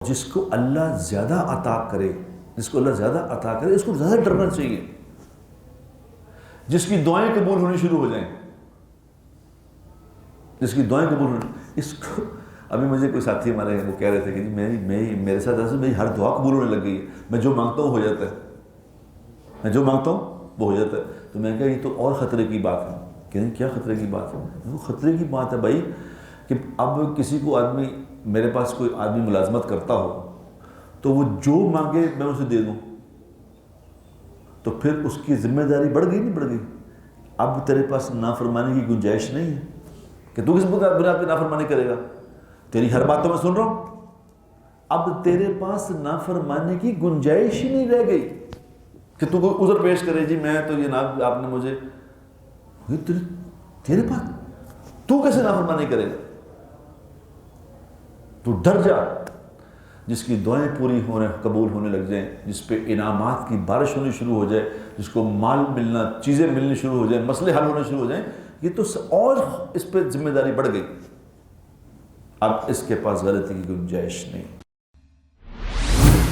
جس کو اللہ زیادہ عطا کرے، اس کو زیادہ ڈرنا چاہیے، جس کی دعائیں قبول ہونی شروع ہو جائیں، اس کو ابھی مجھے کوئی ساتھی ہمارے وہ کہہ رہے تھے کہ میرے ساتھ ایسے میری ہر دعا قبول ہونے لگ گئی ہے، میں جو مانگتا ہوں ہو جاتا ہے، تو میں کہا یہ تو اور خطرے کی بات ہے۔ کہتے ہیں کیا خطرے کی بات ہے؟ وہ خطرے کی بات ہے بھائی کہ اب کسی کو میرے پاس کوئی آدمی ملازمت کرتا ہو تو وہ جو مانگے میں اسے دے دوں، تو پھر اس کی ذمہ داری بڑھ گئی نہیں بڑھ گئی؟ اب تیرے پاس نافرمانی کی گنجائش نہیں ہے کہ تو کس بنا پہ نافرمانی کرے گا، تیری ہر بات تو میں سن رہا ہوں، اب تیرے پاس نافرمانی کی گنجائش ہی نہیں رہ گئی کہ تو کوئی عذر پیش کرے، جی میں تو یہ آپ نے مجھے، تیرے پاس تو کیسے نافرمانی کرے گا؟ تو ڈر جا، جس کی دعائیں پوری قبول ہونے لگ جائیں، جس پہ انعامات کی بارش ہونی شروع ہو جائے، جس کو مال ملنا، چیزیں ملنی شروع ہو جائیں، مسئلے حل ہونے شروع ہو جائیں، یہ تو اور اس پہ ذمہ داری بڑھ گئی، اب اس کے پاس غلطی کی گنجائش نہیں۔